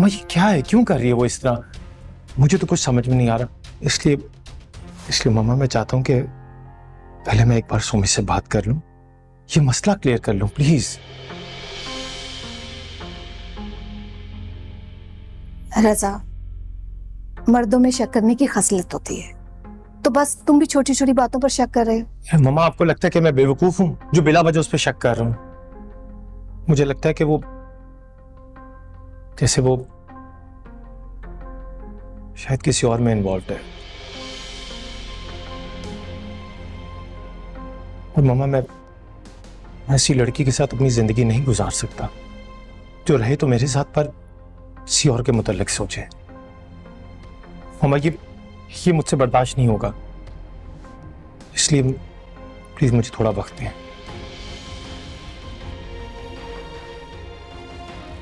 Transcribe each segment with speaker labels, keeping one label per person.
Speaker 1: मम्मा ये क्या है, क्यों कर रही है वो इस तरह? मुझे तो कुछ समझ में नहीं आ रहा। इसलिए मम्मा मैं चाहता हूँ कि पहले मैं एक बार सुमी से बात कर लूं, ये मसला क्लियर कर लूं प्लीज।
Speaker 2: रजा, मर्दों में शक करने की खसलत होती है, तो बस तुम भी छोटी छोटी बातों पर शक कर रहे हो।
Speaker 1: मम्मा आपको लगता है कि मैं बेवकूफ हूं जो बिला वजह उस पर शक कर रहा हूं? मुझे लगता है कि वो जैसे वो शायद किसी और में इन्वॉल्व है। और मम्मा मैं ऐसी लड़की के साथ अपनी जिंदगी नहीं गुजार सकता जो रहे तो मेरे साथ पर किसी और के मुताल्लिक सोचे। मम्मा ये मुझसे बर्दाश्त नहीं होगा, इसलिए प्लीज मुझे थोड़ा वक्त दें।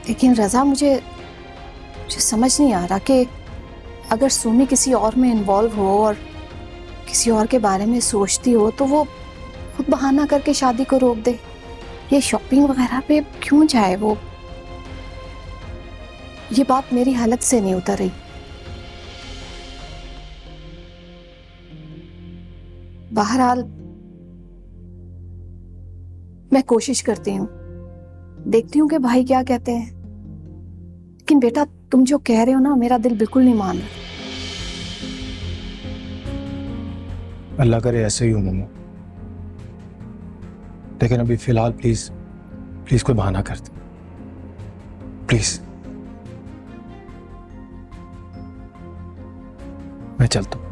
Speaker 2: लेकिन रजा, मुझे समझ नहीं आ रहा कि अगर सुमी किसी और में इन्वॉल्व हो और किसी और के बारे में सोचती हो तो वो खुद बहाना करके शादी को रोक दे। ये शॉपिंग वगैरह पे क्यों जाए वो? ये बात मेरी हालत से नहीं उतर रही। बहरहाल मैं कोशिश करती हूँ, देखती हूँ कि भाई क्या कहते हैं। लेकिन बेटा, तुम जो कह रहे हो ना, मेरा दिल बिल्कुल नहीं मान रहा।
Speaker 1: अल्लाह करे ऐसे ही हो मम्मा, लेकिन अभी फिलहाल प्लीज प्लीज कोई बहाना कर दे प्लीज। मैं चलता हूं।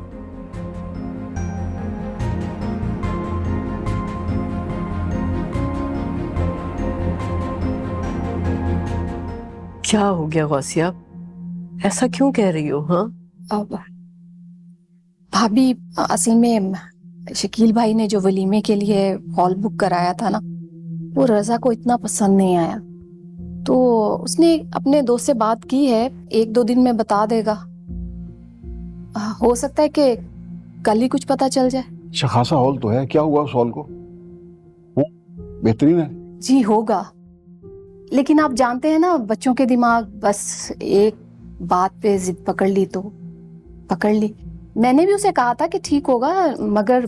Speaker 3: क्या हो गया गौसिया, ऐसा क्यों कह रही हो? हाँ
Speaker 2: अब भाभी, असल में शकील भाई ने जो वलीमे के लिए हॉल बुक कराया था ना, वो रजा को इतना पसंद नहीं आया। तो उसने अपने दोस्त से बात की है, 1-2 दिन में बता देगा। हो सकता है कि कल ही कुछ पता चल जाए।
Speaker 4: अच्छा खासा हॉल तो है, क्या हुआ उस हॉल को? वो बेहतरीन है।
Speaker 2: जी होगा, लेकिन आप जानते हैं ना, बच्चों के दिमाग, बस एक बात पे जिद पकड़ ली तो पकड़ ली। मैंने भी उसे कहा था कि ठीक होगा, मगर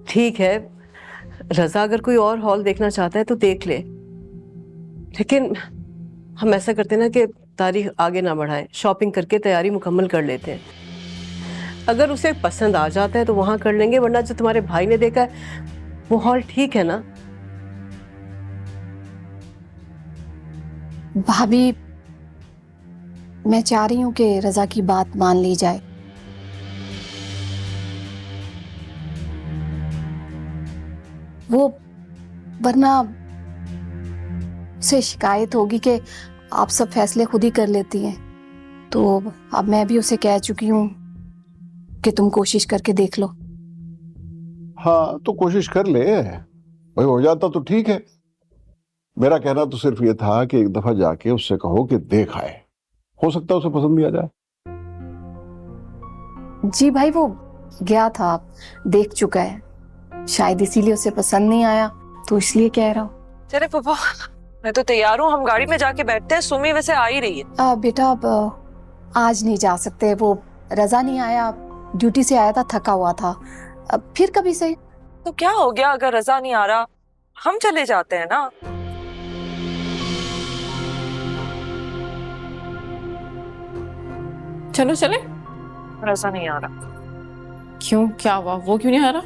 Speaker 3: ठीक है, रजा अगर कोई और हॉल देखना चाहता है तो देख ले, लेकिन हम ऐसा करते ना कि तारीख आगे ना बढ़ाएं, शॉपिंग करके तैयारी मुकम्मल कर लेते हैं। अगर उसे पसंद आ जाता है तो वहां कर लेंगे, वरना जो तुम्हारे भाई ने देखा है वो हॉल ठीक है ना।
Speaker 2: भाभी, मैं चाह रही हूँ कि रजा की बात मान ली जाए। वो वरना उसे शिकायत होगी कि आप सब फैसले खुद ही कर लेती हैं। तो अब मैं भी उसे कह चुकी हूँ कि तुम कोशिश करके देख लो।
Speaker 4: हाँ तो कोशिश कर ले भाई, हो जाता तो ठीक है। मेरा कहना तो सिर्फ ये था कि एक दफा जाके उससे कहो कि देख आए, हो सकता है उसे पसंद भी आ जाए।
Speaker 2: जी भाई, वो गया था, देख चुका है, शायद इसीलिए उसे पसंद नहीं आया, तो इसलिए कह रहा हूँ।
Speaker 5: चले पापा, मैं तो तैयार हूँ, हम गाड़ी में जाके बैठते हैं। सुमी वैसे आ ही रही है।
Speaker 2: बेटा, अब आज नहीं जा सकते, वो रजा नहीं आया, ड्यूटी से आया था, थका हुआ था। अब फिर कभी सही।
Speaker 5: तो क्या हो गया, अगर रजा नहीं आ रहा हम चले जाते हैं ना।
Speaker 6: चलो चले।
Speaker 5: रजा नहीं आ रहा।
Speaker 6: क्यों, क्या हुआ? वो क्यों नहीं आ रहा?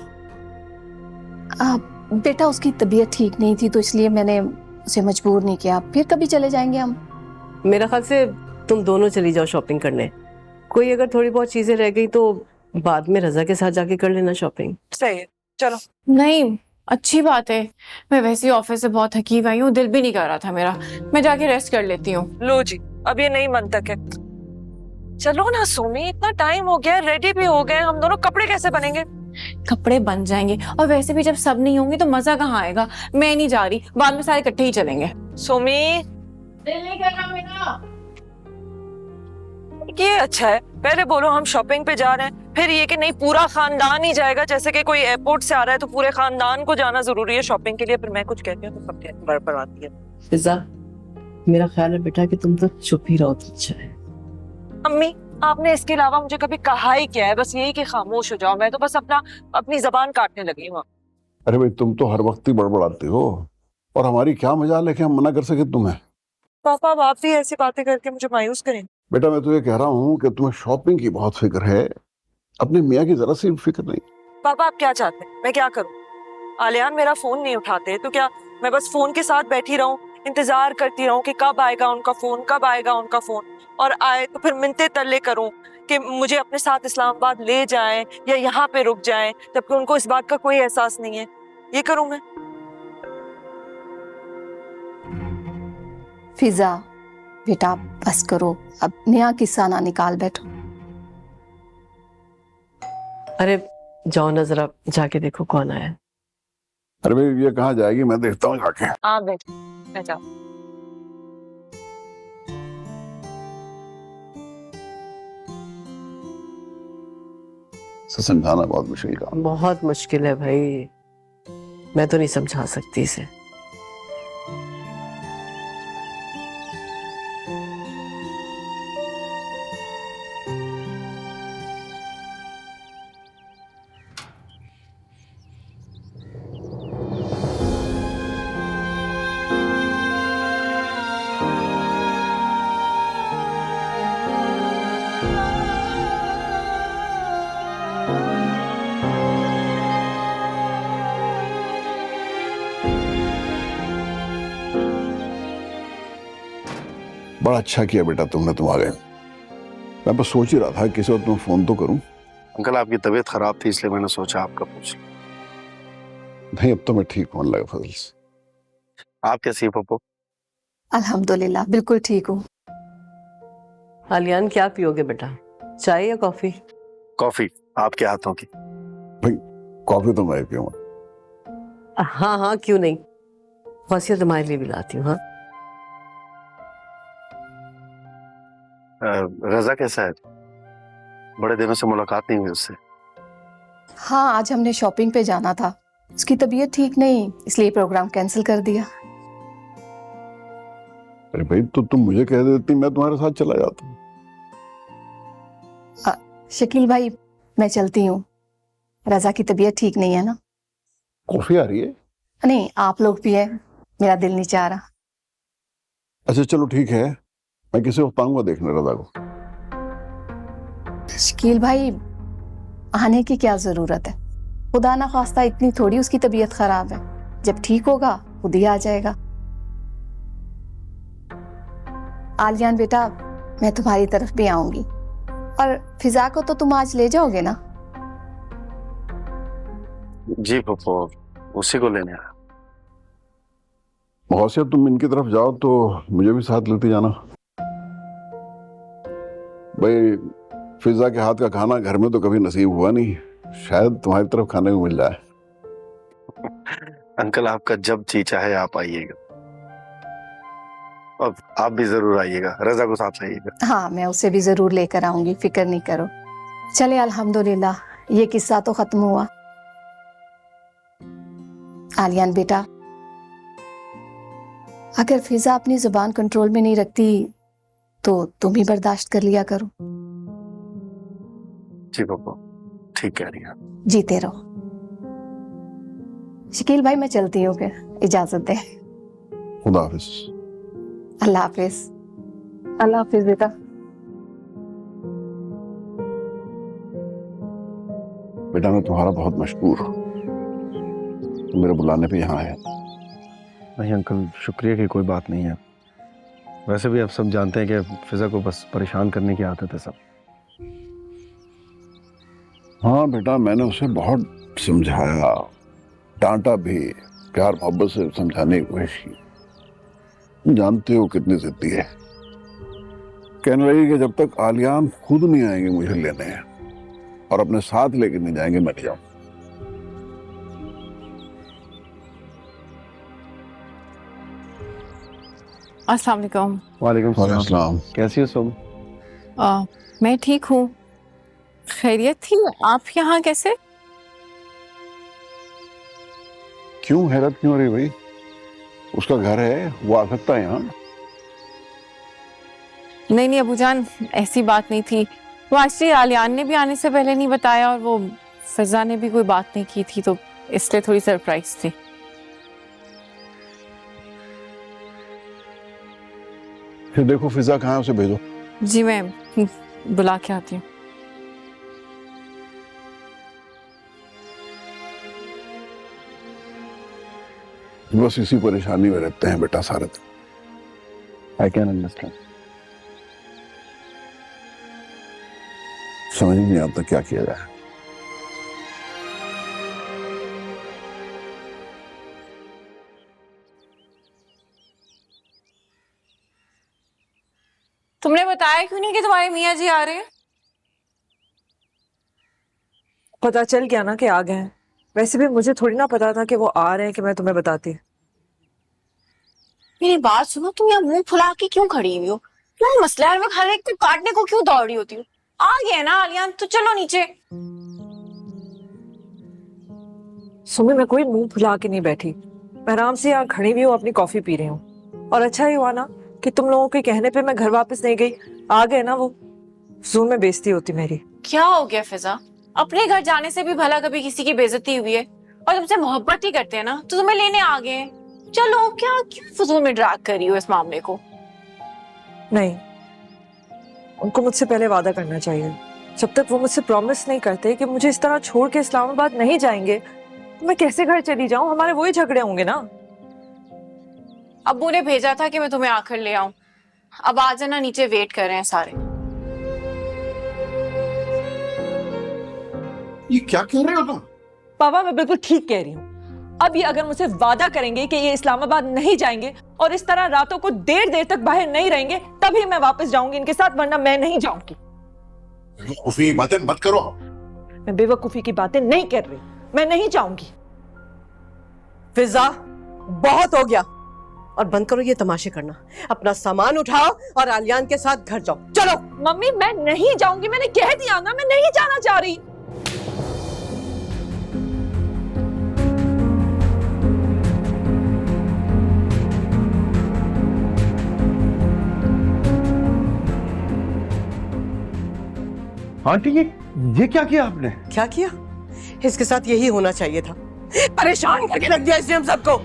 Speaker 2: बेटा, उसकी तबीयत ठीक नहीं थी, तो इसलिए मैंने उसे मजबूर नहीं किया। फिर कभी चले जाएंगे हम।
Speaker 3: मेरा ख्याल से तुम दोनों चली जाओ शॉपिंग करने। कोई अगर थोड़ी बहुत चीजें रह गई तो बाद में रजा के साथ जाके कर लेना शॉपिंग।
Speaker 5: सही है, चलो।
Speaker 6: नहीं, अच्छी बात है। मैं वैसे ही ऑफिस से बहुत थकी हुई हूँ, दिल भी नहीं कर रहा था मेरा। मैं जाके रेस्ट कर लेती हूँ।
Speaker 5: लो जी, अब ये नहीं मन तक है। चलो ना सुमी, इतना टाइम हो गया, रेडी भी हो गए हम दोनों, कपड़े कैसे बनेंगे?
Speaker 6: कपड़े बन जाएंगे, और वैसे भी जब सब नहीं होंगे तो मजा कहाँ आएगा। मैं नहीं जा रही, बाद में सारे इकट्ठे ही चलेंगे।
Speaker 5: सुमी,
Speaker 6: दिल नहीं कर रहा मेरा।
Speaker 5: ये अच्छा है, पहले बोलो हम शॉपिंग पे जा रहे हैं, फिर ये कि नहीं पूरा खानदान ही जाएगा, जैसे कि कोई एयरपोर्ट से आ रहा है तो पूरे खानदान को जाना जरूरी है शॉपिंग के लिए। फिर मैं कुछ कहती हूँ तो सब बरपाती है।
Speaker 3: फिजा, मेरा ख्याल है बेटा कि तुम तो चुप ही रहो तो अच्छा है।
Speaker 5: अम्मी, आपने इसके अलावा मुझे कभी कहा ही क्या है? बस यही कि खामोश हो जाओ। मैं तो बस अपनी जबान काटने लगी हूँ।
Speaker 4: अरे भाई, तुम तो हर वक्त ही बड़बड़ाती हो, और हमारी क्या मजाल है कि हम मना कर सके तुम्हें।
Speaker 5: पापा, अब आप भी ऐसी बातें करके मुझे मायूस करें।
Speaker 4: बेटा, मैं तुझे कह रहा हूँ कि तुम्हें शॉपिंग की बहुत फिक्र है, अपने मियाँ की जरा सी भी फिक्र नहीं।
Speaker 5: पापा, आप क्या चाहते हैं? मैं क्या करूं? आलियान मेरा फोन नहीं उठाते तो क्या मैं बस फोन के साथ बैठी रहूं, इंतजार करती रहूं कि कब आएगा उनका फोन, कब आएगा उनका फोन? और आए तो फिर मिन्नतें तरले करूं कि मुझे अपने साथ इस्लामाबाद ले जाएं या यहाँ पे रुक जाएं, जबकि उनको इस बात का कोई एहसास नहीं है। ये करूं मैं?
Speaker 2: फिजा बेटा बस करो, अब नया किस्सा ना निकाल बैठो।
Speaker 3: अरे जाओ ना, जरा जाके देखो कौन आया है।
Speaker 4: अरे भाई, ये कहाँ जाएगी, मैं देखता हूँ जाके।
Speaker 5: हाँ बैठ जाओ।
Speaker 4: समझाना बहुत मुश्किल काम।
Speaker 3: बहुत मुश्किल है भाई, मैं तो नहीं समझा सकती इसे।
Speaker 4: बड़ा अच्छा किया बेटा तुमने, तुम आ गए। मैं बस सोच ही रहा था किसी वक्त तुम्हें फोन तो करूं।
Speaker 7: अंकल, आपकी तबीयत खराब थी इसलिए मैंने सोचा आपका पूछ लूं।
Speaker 4: नहीं, अब तो मैं ठीक होने लगा फजल से।
Speaker 7: आप कैसी हैं पप्पू?
Speaker 2: अल्हम्दुलिल्लाह बिल्कुल ठीक हूँ।
Speaker 3: आलियान, क्या पियोगे बेटा, चाय या कॉफी?
Speaker 7: कॉफी, आपके हाथों की।
Speaker 4: भाई, कॉफी तो मैं पीऊंगा।
Speaker 3: हाँ हाँ, क्यों नहीं, गौसिया तुम्हारे लिए भी लाती हूँ। हाँ
Speaker 7: रजा कैसा है? बड़े दिनों से मुलाकात नहीं हुई उससे।
Speaker 2: हाँ, आज हमने शॉपिंग पे जाना था, उसकी तबीयत ठीक नहीं, इसलिए प्रोग्राम कैंसिल कर दिया।
Speaker 4: अरे भाई, तो तुम मुझे कह देती, मैं तुम्हारे साथ चला जाता।
Speaker 2: शकील भाई, मैं चलती हूँ, रजा की तबीयत ठीक नहीं है ना।
Speaker 4: कॉफी आ रही है?
Speaker 2: नहीं, आप लोग भी है, मेरा दिल नहीं चाह रहा।
Speaker 4: अच्छा चलो ठीक है, मैं किसी वक्त आऊंगा देखने रजा को।
Speaker 2: शकील भाई, आने की क्या जरूरत है, खुदा ना खास्ता इतनी थोड़ी उसकी तबीयत खराब है, जब ठीक होगा खुद ही आ जाएगा। आलियान बेटा, मैं तुम्हारी तरफ भी आऊंगी, और फिजा को तो तुम आज ले जाओगे ना?
Speaker 7: जी पप्पू, उसी को लेने आया।
Speaker 4: गौसिया, तुम इनकी तरफ जाओ तो मुझे भी साथ लेते जाना। भाई, फिजा के हाथ का खाना घर में तो कभी नसीब हुआ नहीं, शायद तुम्हारी तरफ खाने को मिल जाए।
Speaker 7: अंकल, आपका जब जी चाहे आप आइएगा, और आप भी जरूर आइएगा, रजा को साथ लाइएगा।
Speaker 2: हाँ, मैं उसे भी जरूर लेकर आऊंगी, फिक्र नहीं करो। चले, अल्हम्दुलिल्लाह ये किस्सा तो खत्म हुआ। आलियान बेटा, अगर फिजा अपनी जुबान कंट्रोल में नहीं रखती तो तुम ही बर्दाश्त कर लिया करो।
Speaker 7: जी पप्पू, ठीक कह रही हैं।
Speaker 2: जीते रहो। शकील भाई, मैं चलती हूँ, फिर इजाजत दे।
Speaker 4: खुदा हाफिज।
Speaker 2: अल्लाह हाफिज। अल्लाह हाफिज बेटा।
Speaker 4: बेटा, मैं तुम्हारा बहुत मशहूर हूँ, तुम मेरे बुलाने पे यहाँ आए।
Speaker 8: नहीं अंकल, शुक्रिया की कोई बात नहीं है। वैसे भी आप सब जानते हैं कि फिजा को बस परेशान करने की आदत है सब।
Speaker 4: हाँ बेटा, मैंने उसे बहुत समझाया, डांटा भी, प्यार मोहब्बत से समझाने की कोशिश की। जानते हो कितनी जिद्दी है, कहने लगी कि जब तक आलियान खुद नहीं आएंगे मुझे लेने हैं और अपने साथ लेके नहीं जाएंगे मैं नहीं जाऊं।
Speaker 6: अस्सलाम वालेकुम।
Speaker 8: वालेकुम
Speaker 4: अस्सलाम।
Speaker 8: कैसी हो सब?
Speaker 6: मैं ठीक हूँ, खैरियत थी। आप यहाँ कैसे?
Speaker 4: क्यों हैरत क्यों हो रही भाई? उसका घर है, वो आ सकता है यहाँ।
Speaker 6: नहीं नहीं अबूजान, ऐसी बात नहीं थी। वो एक्चुअली आलियान ने भी आने से पहले नहीं बताया और वो फिजा ने भी कोई बात नहीं की थी, तो इसलिए थोड़ी सरप्राइज थी।
Speaker 4: फिर देखो फिजा कहाँ है, उसे भेजो।
Speaker 6: जी मैं बुला के आती हूँ।
Speaker 4: बस इसी परेशानी में रहते हैं बेटा सारे दिन।
Speaker 8: I can understand.
Speaker 4: समझ नहीं आता क्या किया जाए।
Speaker 6: तुमने बताया क्यों नहीं कि तुम्हारे मियाँ जी आ रहे हैं?
Speaker 5: पता चल गया ना कि आ गए हैं। वैसे भी मुझे थोड़ी ना पता था कि वो आ रहे हैं कि मैं तुम्हें बताती।
Speaker 6: मेरी बात सुनो, तुम यहाँ मुंह फुला के क्यों खड़ी हुई हो? क्यों मसला है? मैं हर एक को काटने को क्यों दौड़ रही होती हूँ? आ गए ना आलियान, तो चलो नीचे।
Speaker 5: सुमी, मैं कोई मुंह फुला के नहीं बैठी। मैं आराम से यहाँ खड़ी भी हूँ, अपनी कॉफी पी रही हूँ। और अच्छा ही हुआ ना कि तुम लोगों के कहने पे मैं घर वापस नहीं गई। आ गए ना वो, जूम में बेइज्जती होती मेरी।
Speaker 6: क्या हो गया फिजा? अपने घर जाने से भी भला कभी किसी की बेइज्जती हुई है? और तुमसे मोहब्बत ही करते हैं ना, तो तुम्हें लेने आ गए हैं। चलो, क्या क्यों फजूल में ड्रैग कर रही हो इस मामले को?
Speaker 5: नहीं, उनको मुझसे पहले वादा करना चाहिए। जब तक वो मुझसे प्रॉमिस नहीं करते कि मुझे इस तरह छोड़ के इस्लामाबाद नहीं जाएंगे, तो मैं कैसे घर चली जाऊं? हमारे वही झगड़े होंगे ना।
Speaker 6: अब्बू ने भेजा था कि मैं तुम्हें आकर ले आऊं। अब आ जाना, नीचे वेट कर रहे हैं सारे।
Speaker 4: ये क्या कह रहे हो तुम?
Speaker 5: पापा, मैं बिल्कुल ठीक कह रही हूँ। अब ये अगर मुझसे वादा करेंगे कि ये इस्लामाबाद नहीं जाएंगे और इस तरह रातों को देर देर तक बाहर नहीं रहेंगे, तभी मैं वापस जाऊंगी इनके साथ, वरना मैं नहीं जाऊंगी।
Speaker 4: बेवकूफी बातें मत करो।
Speaker 5: मैं बेवकूफी की बातें नहीं कर रही, मैं नहीं जाऊंगी।
Speaker 3: फिजा, बहुत हो गया। और बंद करो ये तमाशे करना। अपना सामान उठाओ और आलियान के साथ घर जाओ। चलो।
Speaker 5: मम्मी, मैं नहीं जाऊंगी, मैंने कह दिया ना, मैं नहीं जाना चाह रही।
Speaker 8: आंटी ये क्या किया आपने?
Speaker 3: क्या किया? इसके साथ यही होना चाहिए था। परेशान करके रख दिया इसने हम सबको।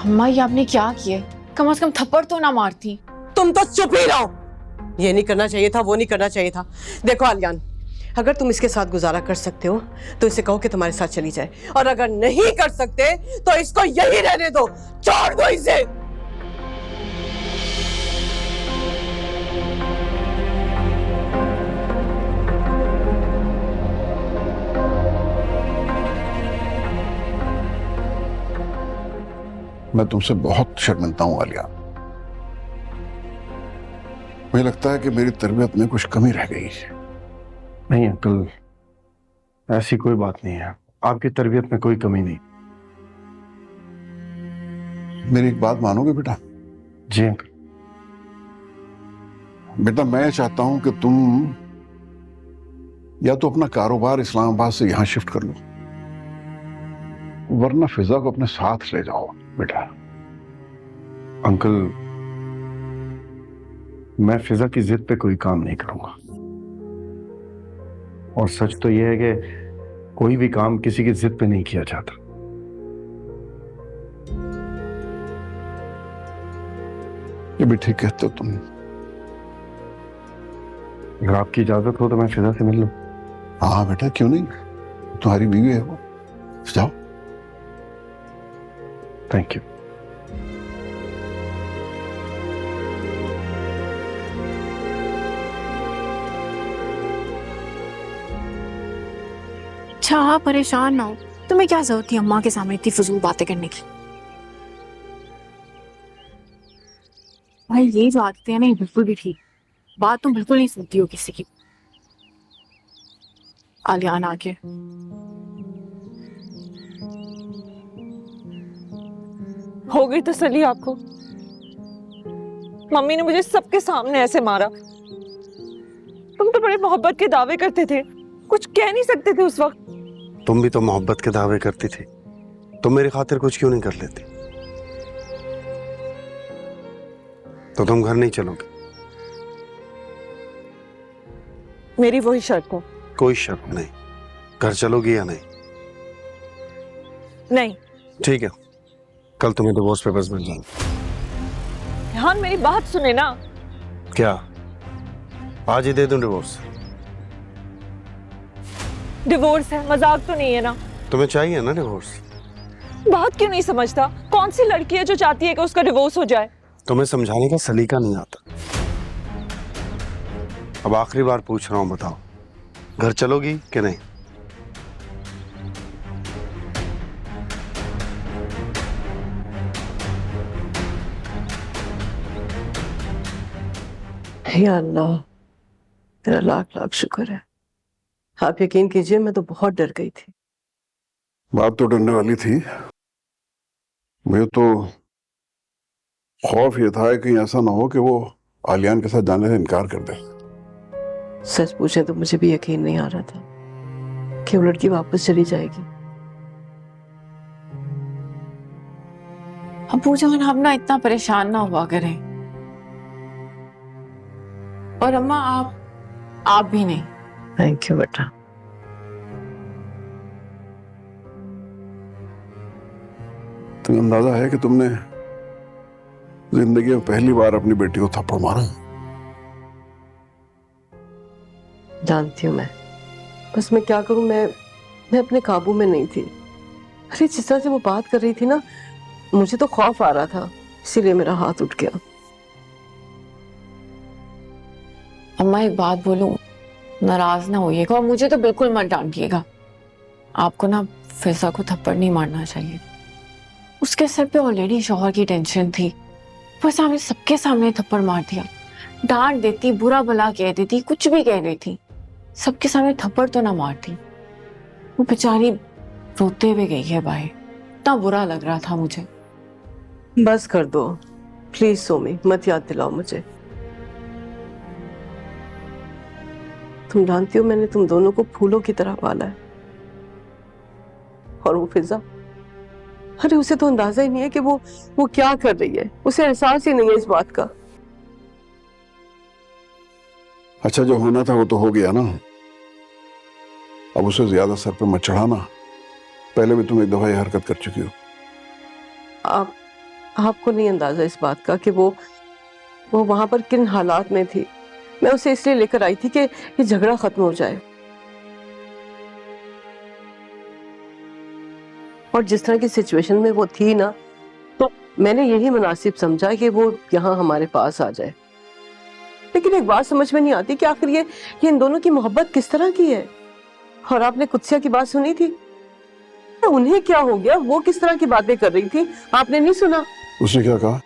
Speaker 6: अम्मा, ये आपने क्या किए? कम से कम थप्पड़ तो ना मारती।
Speaker 3: तुम तो चुप ही रहो। ये नहीं करना चाहिए था, वो नहीं करना चाहिए था। देखो आलियान, अगर तुम इसके साथ गुजारा कर सकते हो तो इसे कहो कि तुम्हारे साथ चली जाए, और अगर नहीं कर सकते तो इसको यही रहने दो, छोड़ दो इसे।
Speaker 4: मैं तुमसे बहुत शर्मिंदा हूं आलिया। मुझे लगता है कि मेरी तरबियत में कुछ कमी रह गई है।
Speaker 8: नहीं अंकल, ऐसी कोई बात नहीं है। आपकी तरबियत में कोई कमी नहीं।
Speaker 4: मेरी एक बात मानोगे बेटा?
Speaker 8: जी अंकल।
Speaker 4: बेटा, मैं चाहता हूं कि तुम या तो अपना कारोबार इस्लामाबाद से यहां शिफ्ट कर लो, वरना फिजा को अपने साथ ले जाओ बेटा।
Speaker 8: अंकल, मैं फिजा की जिद पे कोई काम नहीं करूंगा। और सच तो यह है कि कोई भी काम किसी की जिद पे नहीं किया जाता।
Speaker 4: ये भी ठीक कहते हो तुम।
Speaker 8: अगर आपकी इजाजत हो तो मैं फिजा से मिल लूं।
Speaker 4: हाँ बेटा, क्यों नहीं, तुम्हारी बीवी है वो। जाओ।
Speaker 8: Thank you.
Speaker 6: अच्छा, आप परेशान ना हो। तुम्हें क्या जरूरत थी अम्मा के सामने इतनी फजूल बातें करने की? भाई ये जो आदतें हैं ना, ये बिल्कुल भी ठीक, बात तुम बिल्कुल नहीं सुनती हो किसी की। आलियान आके
Speaker 5: हो गई तसल्ली आपको? मम्मी ने मुझे सबके सामने ऐसे मारा। तुम तो बड़े मोहब्बत के दावे करते थे, कुछ कह नहीं सकते थे उस वक्त।
Speaker 7: तुम भी तो मोहब्बत के दावे करती थी, तुम मेरी खातिर कुछ क्यों नहीं कर लेती? तो तुम घर नहीं चलोगे?
Speaker 5: मेरी वही शर्त है।
Speaker 7: कोई शर्त नहीं, घर चलोगी या नहीं?
Speaker 5: नहीं।
Speaker 7: ठीक है, कल तुम्हें डिवोर्स पेपर्स मिल जाएंगे।
Speaker 5: हाँ मेरी बात सुने ना।
Speaker 7: क्या आज ही दे दूं डिवोर्स?
Speaker 5: डिवोर्स है, मजाक तो नहीं है ना?
Speaker 7: तुम्हें चाहिए ना डिवोर्स?
Speaker 5: बात क्यों नहीं समझता? कौन सी लड़की है जो चाहती है कि उसका डिवोर्स हो जाए?
Speaker 7: तुम्हें समझाने का सलीका नहीं आता। अब आखिरी बार पूछ रहा हूं, बताओ घर चलोगी कि नहीं?
Speaker 3: या अल्लाह, तेरा लाख लाख शुक्र है। आप यकीन कीजिए, मैं तो बहुत डर गई थी।
Speaker 4: बात तो डरने वाली थी। मुझे तो खौफ ये था कि ऐसा ना हो कि वो आलियान के साथ जाने से इनकार कर दे।
Speaker 3: सच पूछे तो मुझे भी यकीन नहीं आ रहा था कि वो लड़की वापस चली जाएगी।
Speaker 6: अबू जान, आप ना इतना परेशान ना हुआ करें। और अम्मा आप भी नहीं।
Speaker 3: थैंक यू बेटा।
Speaker 4: तुम्हें अंदाजा है कि तुमने जिंदगी में पहली बार अपनी बेटी को थप्पड़ मारा?
Speaker 3: जानती हूँ मैं, बस मैं क्या करूं, मैं अपने काबू में नहीं थी। अरे जिस तरह से वो बात कर रही थी ना, मुझे तो खौफ आ रहा था, इसीलिए मेरा हाथ उठ गया।
Speaker 6: अम्मा एक बात बोलूं, नाराज ना होइएगा और मुझे तो बिल्कुल मत डांटिएगा। आपको ना फिजा को थप्पड़ नहीं मारना चाहिए। उसके सर पे ऑलरेडी शौहर की टेंशन थी, बस आपने सबके सामने थप्पड़ मार दिया। डांट देती, बुरा भला कह देती, कुछ भी कह रही थी, सबके सामने थप्पड़ तो ना मारती। वो बेचारी रोते हुए गई है बाहर, इतना बुरा लग रहा था मुझे।
Speaker 3: बस कर दो प्लीज सोमी, मत याद दिलाओ मुझे। तुम जानती हो मैंने तुम दोनों को फूलों की तरह पाला है। और वो फिजा, अरे उसे तो अंदाजा ही नहीं है कि वो क्या कर रही है, उसे एहसास ही नहीं है इस बात का।
Speaker 4: अच्छा, जो होना था वो तो हो गया ना। अब उसे ज्यादा सर पे मत चढ़ाना। पहले भी तुम एक दफा ये हरकत कर चुकी हो।
Speaker 3: आपको नहीं अंदाजा इस बात का कि वो वहां पर किन हालात में थी। मैं उसे इसलिए लेकर आई थी कि ये झगड़ा खत्म हो जाए। और जिस तरह की सिचुएशन में वो थी ना, तो मैंने यही मुनासिब समझा कि वो यहाँ हमारे पास आ जाए। लेकिन एक बात समझ में नहीं आती कि आखिर ये इन दोनों की मोहब्बत किस तरह की है। और आपने कुत्सिया की बात सुनी थी? उन्हें क्या हो गया? वो किस तरह की बातें कर रही थी, आपने नहीं सुना?
Speaker 4: उसने क्या कहा?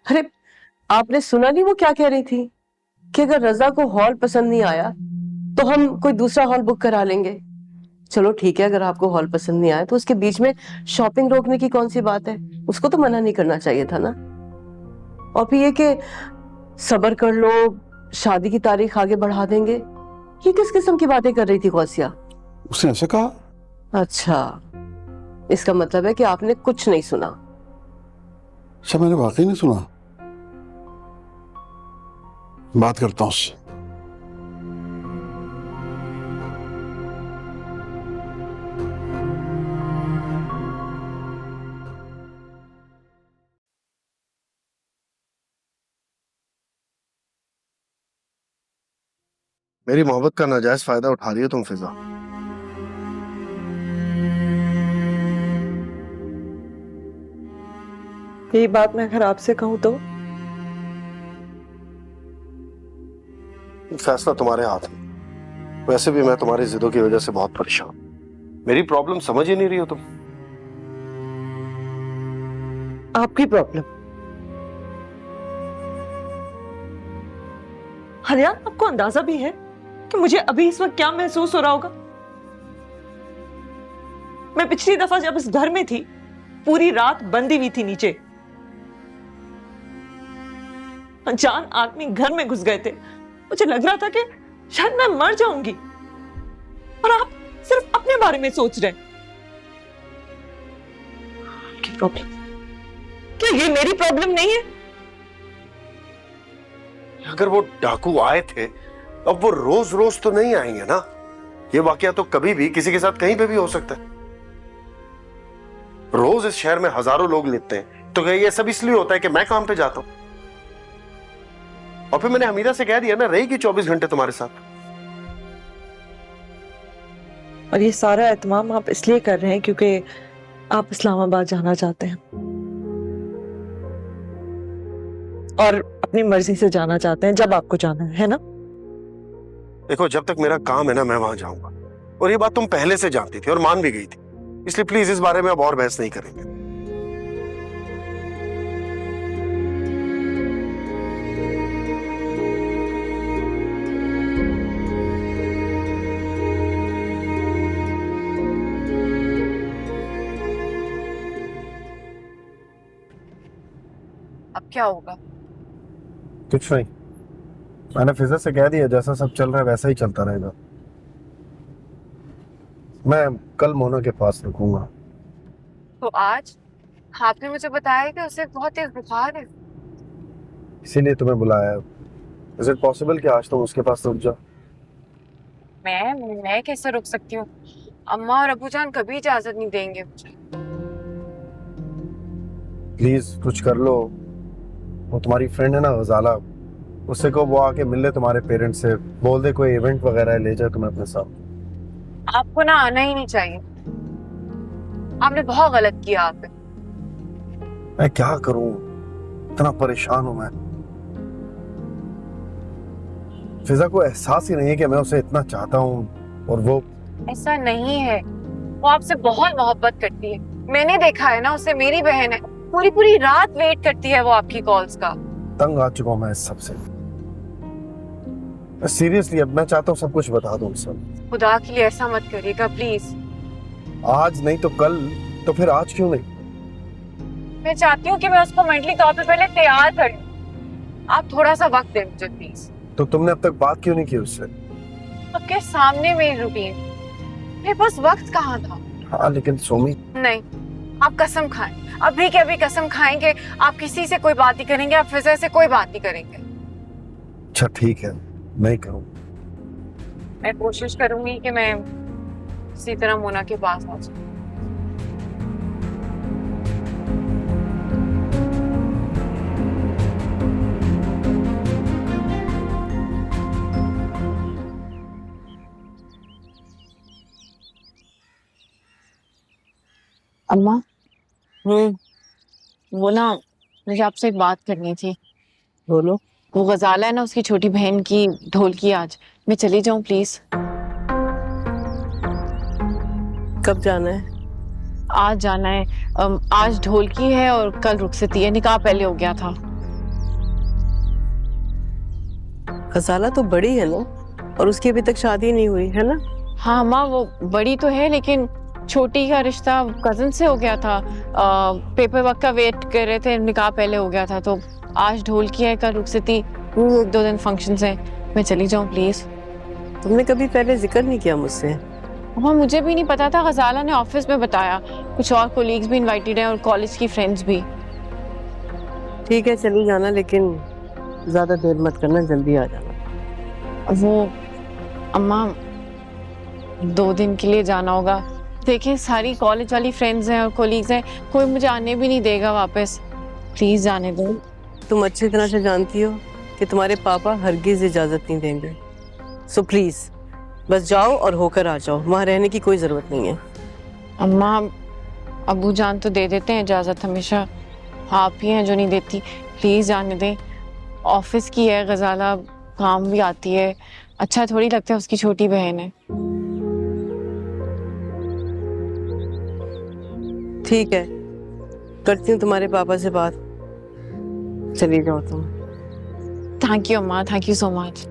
Speaker 3: अरे आपने सुना नहीं वो क्या कह रही थी कि अगर रजा को हॉल पसंद नहीं आया तो हम कोई दूसरा हॉल बुक करा लेंगे। चलो ठीक है, अगर आपको हॉल पसंद नहीं आया तो उसके बीच में शॉपिंग रोकने की कौन सी बात है? उसको तो मना नहीं करना चाहिए था ना। और फिर ये कि सब्र कर लो, शादी की तारीख आगे बढ़ा देंगे, ये किस किस्म की बातें कर रही थी कौसिया?
Speaker 4: उसने ऐसा कहा?
Speaker 3: अच्छा, इसका मतलब है कि आपने कुछ नहीं सुना।
Speaker 4: अच्छा, मैंने वाकई नहीं सुना। बात करता हूं उससे।
Speaker 7: मेरी मोहब्बत का नाजायज फायदा उठा रही हो तुम फिजा।
Speaker 5: यही बात मैं अगर आपसे कहूं तो?
Speaker 7: फैसला तुम्हारे हाथ में। वैसे भी मैं तुम्हारी जिदों की वजह से बहुत परेशान। मेरी प्रॉब्लम समझ ही नहीं रही हो तुम।
Speaker 3: आपकी प्रॉब्लम?
Speaker 5: आलियान, आपको अंदाजा भी है कि मुझे अभी इस वक्त क्या महसूस हो रहा होगा? मैं पिछली दफा जब इस घर में थी, पूरी रात बंदी हुई थी नीचे। अनजान आदमी घर में घुस गए थे। मुझे लग रहा था कि शायद मैं मर जाऊंगी, और आप सिर्फ अपने बारे में सोच रहे हैं। क्या प्रॉब्लम? क्या ये मेरी प्रॉब्लम नहीं है?
Speaker 7: अगर वो डाकू आए थे, अब वो रोज रोज तो नहीं आएंगे ना। ये वाकया तो कभी भी किसी के साथ कहीं पे भी हो सकता है। रोज इस शहर में हजारों लोग लेते हैं, तो क्या ये सब इसलिए होता है कि मैं काम पे जाता हूं? और फिर मैंने हमीदा से कह दिया ना, रहेगी 24 घंटे तुम्हारे साथ।
Speaker 5: और ये सारा एहतमाम आप इसलिए कर रहे हैं क्योंकि आप इस्लामाबाद जाना चाहते हैं और अपनी मर्जी से जाना चाहते हैं जब आपको जाना है ना?
Speaker 7: देखो, जब तक मेरा काम है ना, मैं वहां जाऊंगा। और ये बात तुम पहले से जानती थी और मान भी गई थी, इसलिए प्लीज इस बारे में अब और बहस नहीं करेंगे।
Speaker 6: अब क्या होगा?
Speaker 8: कुछ नहीं, मैंने फिजा से कह दिया जैसा सब चल रहा है वैसा ही चलता रहेगा। मैं कल मोना के पास रुकूंगा।
Speaker 6: तो आज आपने मुझे बताया कि उसे बहुत तेज बुखार है।
Speaker 8: इसीलिए तुम्हें बुलाया है। इज इट पॉसिबल कि आज तुम उसके पास रुक जाओ?
Speaker 6: मैं कैसे रुक सकती हूँ? अम्मा और अबू जान कभी इजाजत नहीं देंगे मुझे।
Speaker 8: प्लीज कुछ कर लो। वो तुम्हारी फ्रेंड है ना गजाला, उससे को वो आके मिल ले तुम्हारे पेरेंट्स से, बोल दे कोई इवेंट वगैरह ले जाए तुम्हें अपने साथ।
Speaker 6: आपको ना आना ही नहीं चाहिए, आपने बहुत गलत किया। आपने
Speaker 8: मैं क्या करूं, इतना परेशान हूं मैं। फिजा को एहसास ही नहीं है कि मैं उसे इतना चाहता हूं, और वो
Speaker 6: ऐसा नहीं है। वो आपसे बहुत मोहब्बत करती है, मैंने देखा है ना उसे। मेरी बहन है, पूरी पूरी रात वेट करती है वो आपकी कॉल्स का।
Speaker 8: तंग आ चुका हूं मैं इस सबसे। सीरियसली अब मैं चाहता हूँ सब कुछ बता दूं सब।
Speaker 6: खुदा के लिए ऐसा मत करिएगा प्लीज।
Speaker 8: आज नहीं तो कल, तो फिर आज क्यों नहीं?
Speaker 6: मैं चाहती हूँ कि मैं उसको मेंटली तौर पे पहले तैयार कर लूं। आप थोड़ा सा वक्त दें मुझे प्लीज।
Speaker 8: तो तुमने अब तक बात क्यों नहीं की उससे?
Speaker 6: आपके सामने मेरी रूटीन, मेरे पास वक्त कहाँ था?
Speaker 8: हाँ लेकिन सोमी,
Speaker 6: नहीं, आप कसम खाएं, अभी के अभी कसम खाएं कि आप किसी से कोई बात नहीं करेंगे, आप फिजा से कोई बात नहीं करेंगे।
Speaker 8: अच्छा ठीक है, नहीं करूँ।
Speaker 6: मैं कोशिश करूंगी कि मैं इसी तरह मोना के पास आ जाऊं। अम्मा, वो ना मुझे आपसे एक बात करनी थी।
Speaker 3: बोलो।
Speaker 6: वो गजाला है ना, उसकी छोटी बहन की ढोलकी आज, मैं चली जाऊं प्लीज?
Speaker 3: कब जाना है?
Speaker 6: आज जाना है। आज ढोलकी है और कल रुखसती है, निकाह पहले हो गया था।
Speaker 3: गजाला तो बड़ी है ना, और उसकी अभी तक शादी नहीं हुई है ना?
Speaker 6: हाँ माँ, वो बड़ी तो है लेकिन छोटी का रिश्ता कजन से हो गया था। पेपर वर्क का वेट कर रहे थे, निकाह पहले हो गया था। तो आज ढोलकी है, कल रुखसती, 1-2 दिन फंक्शंस हैं। मैं चली जाऊं प्लीज?
Speaker 3: तुमने कभी पहले जिक्र नहीं किया मुझसे?
Speaker 6: हाँ, मुझे भी नहीं पता था, गजाला ने ऑफिस में बताया। कुछ और कोलीग्स भी इनवाइटेड हैं और कॉलेज की फ्रेंड्स भी।
Speaker 3: ठीक है, चली जाना, लेकिन ज्यादा देर मत करना, जल्दी आ जाना।
Speaker 6: वो अम्मा, 2 दिन के लिए जाना होगा। देखिए, सारी कॉलेज वाली फ्रेंड्स हैं और कोलीग्स हैं, कोई मुझे आने भी नहीं देगा वापस। प्लीज जाने दो।
Speaker 3: तुम अच्छी तरह से जानती हो कि तुम्हारे पापा हरगिज इजाजत नहीं देंगे। सो प्लीज बस जाओ और होकर आ जाओ, वहां रहने की कोई जरूरत नहीं है।
Speaker 6: अम्मा, अबू जान तो दे देते हैं इजाजत हमेशा, आप ही हैं जो नहीं देती। प्लीज जाने दें। ऑफिस की है गजाला, काम भी आती है, अच्छा थोड़ी लगता है, उसकी छोटी बहन है।
Speaker 3: ठीक है, करती हूँ तुम्हारे पापा से बात। चली जाओ तुम।
Speaker 6: थैंक यू अम्मा, thank you so much.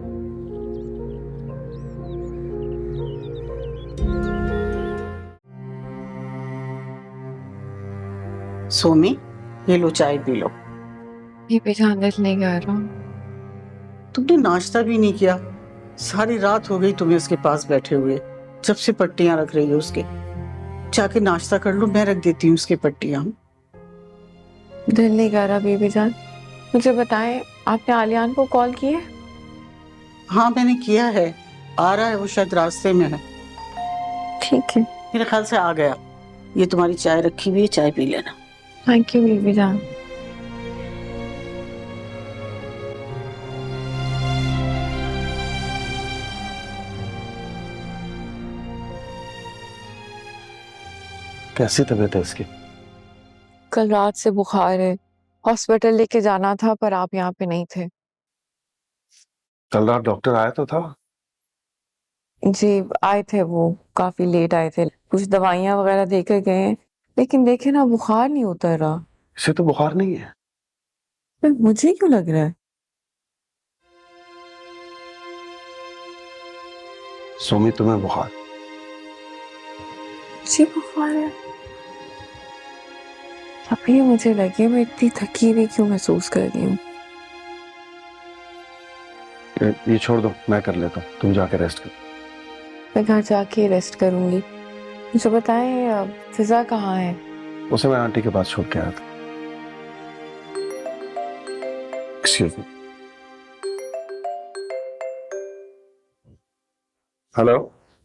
Speaker 9: Somi, ये लो चाय पी लो।
Speaker 6: ये पहचान नहीं कर रहा।
Speaker 9: तुमने नाश्ता भी नहीं किया, सारी रात हो गई तुम्हें उसके पास बैठे हुए, जब से पट्टियां रख रही हो उसके। जाके नाश्ता कर लो, मैं रख देती हूँ उसकी पट्टियां।
Speaker 6: दिल नहीं कर रहा बीबी जान। मुझे बताएं, आपने आलियान को कॉल किए?
Speaker 9: हाँ मैंने किया है, आ रहा है, वो शायद रास्ते में है।
Speaker 6: ठीक है,
Speaker 9: मेरे ख्याल से आ गया। ये तुम्हारी चाय रखी हुई है, चाय पी लेना।
Speaker 6: थैंक यू बीबी जान।
Speaker 8: कैसी तबीयत है इसकी?
Speaker 6: कल रात से बुखार है, हॉस्पिटल लेके जाना था पर आप यहाँ पे नहीं थे।
Speaker 8: कल रात डॉक्टर आया तो था?
Speaker 6: जी आए थे, वो काफी लेट आए थे, कुछ दवाइयाँ वगैरह देकर गए हैं, लेकिन देखे ना बुखार नहीं उतर रहा।
Speaker 8: इसे तो बुखार नहीं है।
Speaker 6: पर मुझे क्यों लग रहा है?
Speaker 8: सोमी तुम्हें बुखार?
Speaker 6: जी बुखार है। अभी मुझे लगे मैं इतनी थकी हुई क्यों महसूस कर रही हूँ।
Speaker 8: ये छोड़ दो, मैं कर लेता हूँ, तुम जाके रेस्ट करो।
Speaker 6: मैं घर जाके रेस्ट करूंगी। मुझे बताएं फिजा कहाँ है?
Speaker 8: उसे मैं आंटी के पास छोड़ के आया था। Excuse me. हेलो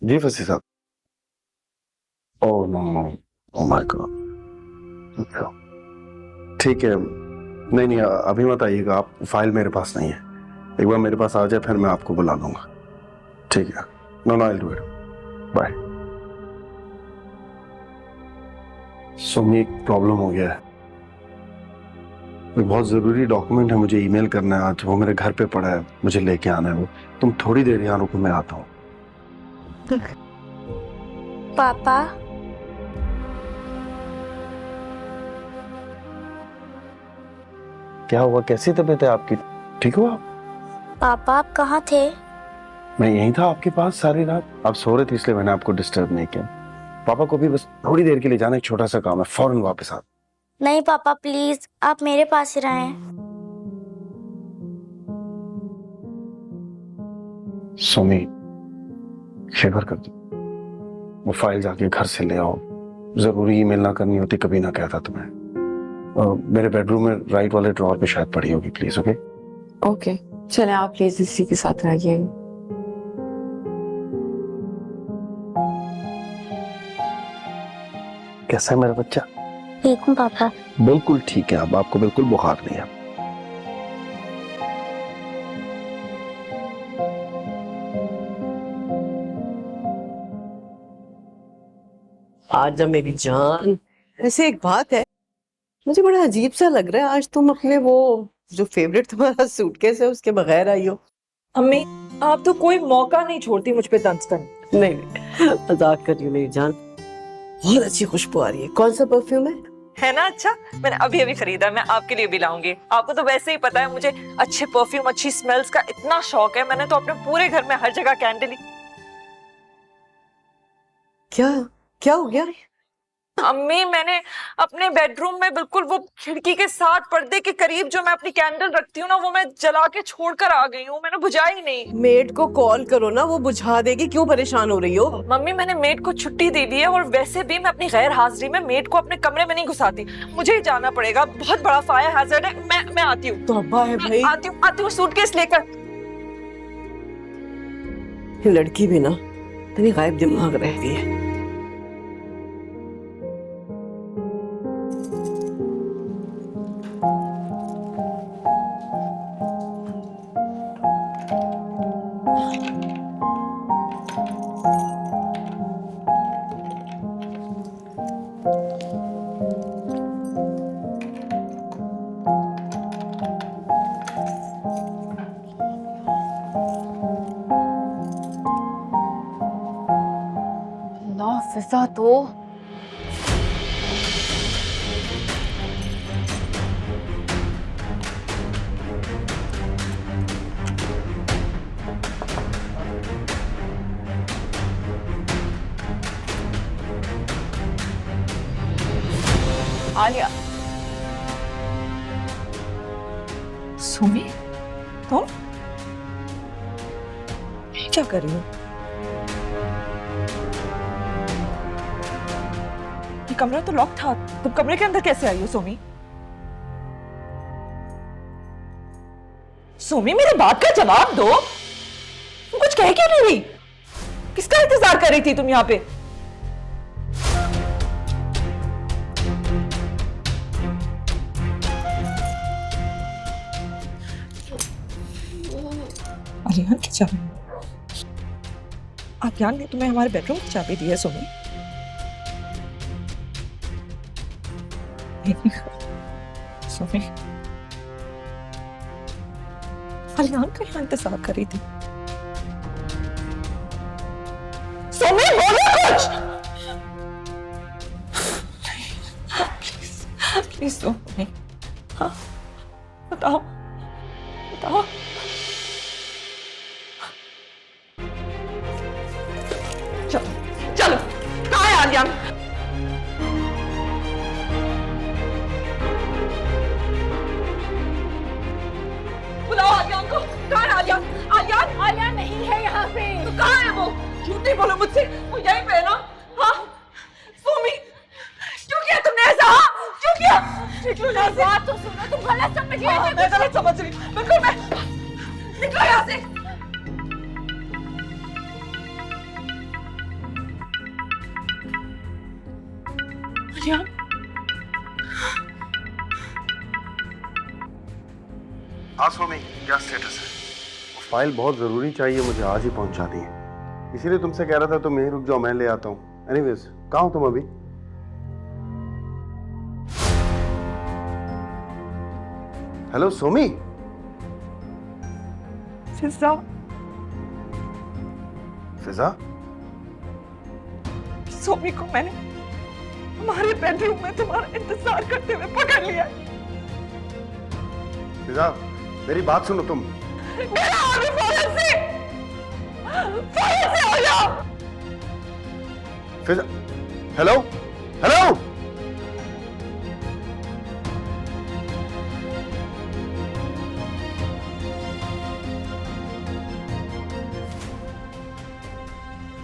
Speaker 8: जी फसी साहब। Oh no, oh my god. ठीक है, नहीं अभी मत आइएगा आप, फाइल मेरे पास नहीं है। एक बार मेरे पास आ जाए फिर मैं आपको बुला लूंगा। ठीक है, no I will do it. Bye. Somi एक प्रॉब्लम हो गया है, एक बहुत जरूरी डॉक्यूमेंट है, मुझे ईमेल करना है आज, वो मेरे घर पे पड़ा है, मुझे लेके आना है वो। तुम थोड़ी देर यहाँ रुको, मैं आता हूँ।
Speaker 10: पापा
Speaker 8: क्या हुआ, कैसी तबीयत है आपकी, ठीक हो आप?
Speaker 10: पापा आप कहाँ थे?
Speaker 8: मैं यहीं था आपके पास सारी रात, आप सो रहे थे इसलिए मैंने आपको डिस्टर्ब नहीं किया। पापा को भी बस थोड़ी देर के लिए जाना, एक छोटा सा काम है, फौरन वापस आ।
Speaker 10: नहीं पापा प्लीज आप मेरे पास ही रहें।
Speaker 8: सोमी फेवर कर दो, वो फाइल जाके घर से ले आओ, जरूरी ईमेल ना करनी होती कभी ना कहता तुम्हें। मेरे बेडरूम में राइट वाले ड्रॉअर पे शायद पड़ी होगी, प्लीज। ओके
Speaker 6: ओके चलें, आप प्लीज इसी के साथ रहिए।
Speaker 8: कैसा है मेरा बच्चा?
Speaker 10: ठीक हूँ पापा।
Speaker 8: बिल्कुल ठीक है, अब आपको बिल्कुल बुखार नहीं है।
Speaker 3: आज जब मेरी जान, ऐसे एक बात है, मुझे बड़ा अजीब सा लग रहा है आज तुम अपने वो जो फेवरेट तुम्हारा सूटकेस है उसके बगैर आई हो।
Speaker 5: अम्मी आप तो कोई मौका नहीं छोड़ती मुझ पे तंज करने।
Speaker 3: नहीं मजाक कर रही हूँ मेरी जान, बहुत अच्छी खुशबू आ रही है। कौन सा परफ्यूम है
Speaker 5: ना? अच्छा मैंने अभी खरीदा, मैं आपके लिए भी लाऊंगी। आपको तो वैसे ही पता है मुझे अच्छे परफ्यूम, अच्छी स्मेल्स का इतना शौक है। मैंने तो अपने पूरे घर में हर जगह कैंडल।
Speaker 3: क्या क्या हो गया?
Speaker 5: अम्मी मैंने अपने बेडरूम में बिल्कुल वो खिड़की के साथ पर्दे के करीब जो मैं अपनी कैंडल रखती हूँ ना, वो मैं जला के छोड़कर आ गई हूँ। मैंने बुझाई नहीं।
Speaker 3: मेड को कॉल करो ना, वो बुझा देगी, क्यों परेशान हो रही हो?
Speaker 5: मम्मी मैंने मेड को छुट्टी दे दी है, और वैसे भी मैं अपनी गैर हाजिरी में मेड को अपने कमरे में नहीं घुसाती। मुझे ही जाना पड़ेगा, बहुत बड़ा फायर हैजर्ड है। मैं आती हूँ।
Speaker 3: तौबा है भाई।
Speaker 5: आती हूँ सूटकेस लेकर।
Speaker 3: ये लड़की भी ना इतनी गायब दिमाग रहती है।
Speaker 6: फिजा तो
Speaker 5: आलिया सुमी, तुम ये क्या कर रही हो? ये कमरा तो लॉक था, तुम कमरे के अंदर कैसे आई हो सोमी? सोमी मेरी बात का जवाब दो, तुम कुछ कह क्यों नहीं रही? किसका इंतजार कर रही थी तुम यहाँ पे? आलियान की चाबी? आलियान ने तुम्हें हमारे बेडरूम की चाबी दी है सोमी? सोमी, आलियान का यहाँ इंतजार कर रही थी। सोमी बोलो कुछ! प्लीज सोमी, हाँ बताओ बताओ। चलो चलो, कहाँ है आलियान? बुलाओ आलियान को। कहाँ है आलियान? आलियान आलियान नहीं है यहाँ पे। तो कहाँ है वो? झूठ नहीं बोलो मुझसे, वो यहीं पे है ना? हाँ सोमी, क्यों किया तुमने ऐसा? हाँ क्यों किया? निकलो यहाँ से। बात तो सुनो, तुम गलत समझ रही हो। मैं गलत समझ रही हूँ, बिल्कुल। मैं निकलो यहाँ से। आलियान,
Speaker 7: हाँ सोमी, क्या स्टेटस है? फाइल बहुत जरूरी चाहिए मुझे, आज ही पहुंचा दी है, इसीलिए तुमसे कह रहा था तुम यहीं रुक जाओ, मैं ले आता हूँ। एनीवेज, कहाँ हो तुम अभी? हेलो सोमी।
Speaker 5: फिजा,
Speaker 7: फिजा,
Speaker 5: सोमी को मैंने हमारे बेडरूम में तुम्हारा इंतजार करते हुए पकड़ लिया।
Speaker 7: फिजा मेरी बात सुनो तुम।
Speaker 5: मेरा आगे फौरन से हो जाओ।
Speaker 7: फिजा, हेलो हेलो।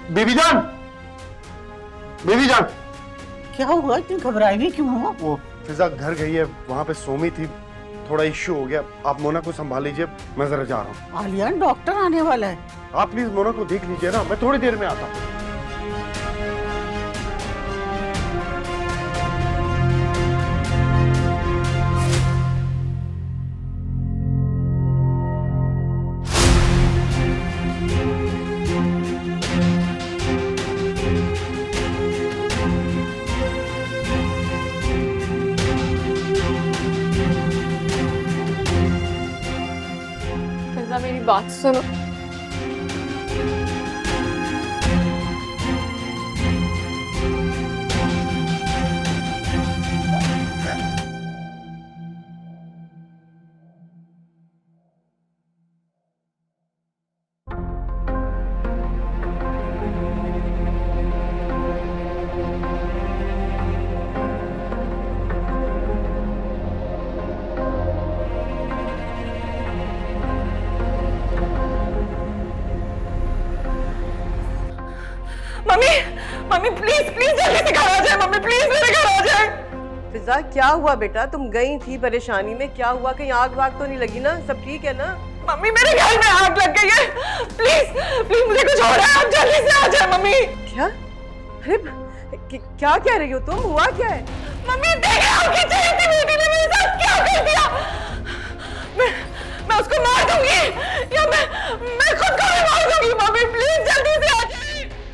Speaker 7: बेबी जान, बेबी जान।
Speaker 9: क्या हुआ, इतनी घबराई हुई क्यों हो?
Speaker 7: वो फिजा घर गई है, वहां पे सोमी थी, थोड़ा इश्यू हो गया। आप मोना को संभाल लीजिए, मैं जरा जा रहा हूँ।
Speaker 9: आलियान, डॉक्टर आने वाला है।
Speaker 7: आप प्लीज मोना को देख लीजिए ना, मैं थोड़ी देर में आता हूँ।
Speaker 6: फिजा मेरी बात सुनो।
Speaker 5: मम्मी, मम्मी प्लीज प्लीज जल्दी से घर आ जाए। मम्मी प्लीज मेरे घर आ जाए।
Speaker 3: फिजा क्या हुआ बेटा? तुम गई थी परेशानी में, क्या हुआ? कहीं आग वाग तो नहीं लगी ना? सब ठीक है ना?
Speaker 5: मम्मी मेरे घर में आग लग गई है। प्लीज प्लीज मुझे कुछ हो रहा है, आप जल्दी से आ जाए। मम्मी
Speaker 3: क्या? अरे क्या कह रही हो तुम? हुआ क्या है?
Speaker 5: मम्मी देखिए, आपकी चहेती बेटी ने मेरे साथ क्या कर दिया। मैं उसको मार दूंगी, या मैं खुद को भी मार दूंगी। मम्मी प्लीज जल्दी से आ जाए।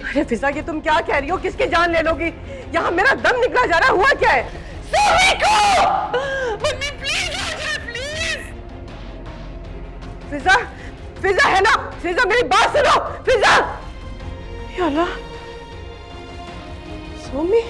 Speaker 3: अरे फिजा ये तुम क्या कह रही हो? किसकी जान ले लोगी? यहाँ मेरा दम निकला जा रहा है। हुआ क्या है?
Speaker 5: सोमी को। मम्मी प्लीज आ जाए, प्लीज।
Speaker 3: फिजा, फिजा है ना? फिजा मेरी बात सुनो। फिजा, या अल्लाह, सोमी।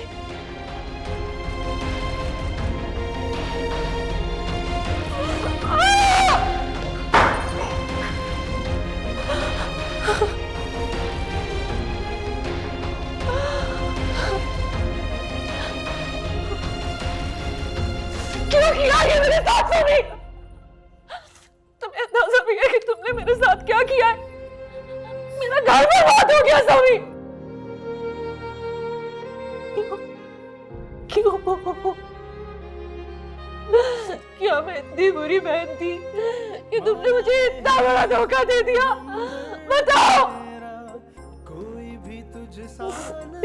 Speaker 5: क्यों किया ये मेरे साथ सोमी?
Speaker 6: घर बर्बाद हो गया सोमी। क्यों क्या मैं इतनी बुरी बहन थी कि तुमने मुझे इतना बड़ा धोखा दे दिया? बताओ।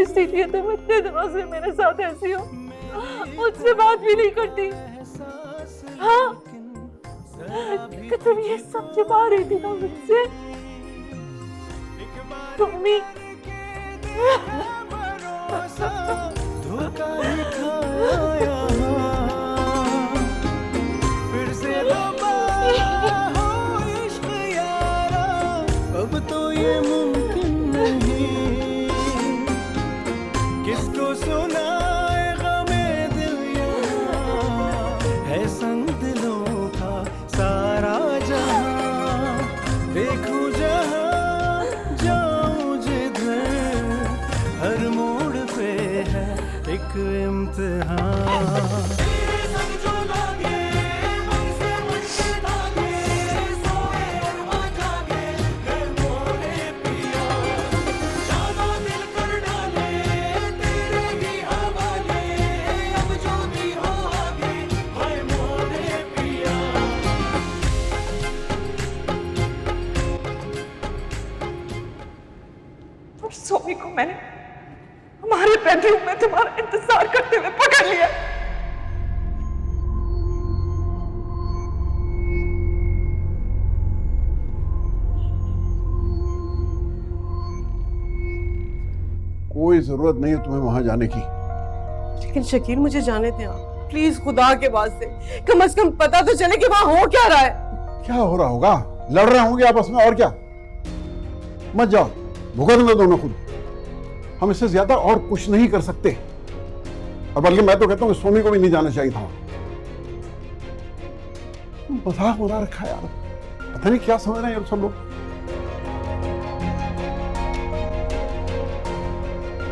Speaker 6: इसीलिए तुम इतने दिनों से मेरे साथ ऐसी हो, मुझसे बात भी नहीं करती। हाँ, कि तुम ये सब छिपा रही थी ना मुझसे। तुम्ही
Speaker 11: धोखा ही खाया फिर से हो इश्क यारा, अब तो ये मुमकिन नहीं। किसको सुनाए गमे दिल यहाँ, है संग दिलों का सारा जहां। देखूं जहां जाऊं जिधर, हर मोड़ पे है एक इम्तिहान।
Speaker 5: सोमी को मैंने हमारे बेडरूम में तुम्हारा इंतजार करते हुए पकड़ लिया।
Speaker 4: कोई जरूरत नहीं है तुम्हें वहां जाने की।
Speaker 3: लेकिन शकील मुझे जाने दे आप प्लीज, खुदा के वास्ते कम से कम पता तो चले कि वहां हो क्या रहा है।
Speaker 4: क्या हो रहा होगा? लड़ रहे होंगे आपस में, और क्या। मत जाओ, भुगत लो दोनों खुद। हम इससे ज्यादा और कुछ नहीं कर सकते, और बल्कि मैं तो कहता हूँ सोमी को भी नहीं जाना चाहिए था। मजाक बना रखा है यार, पता नहीं क्या समझ रहे हैं यार सब लोग।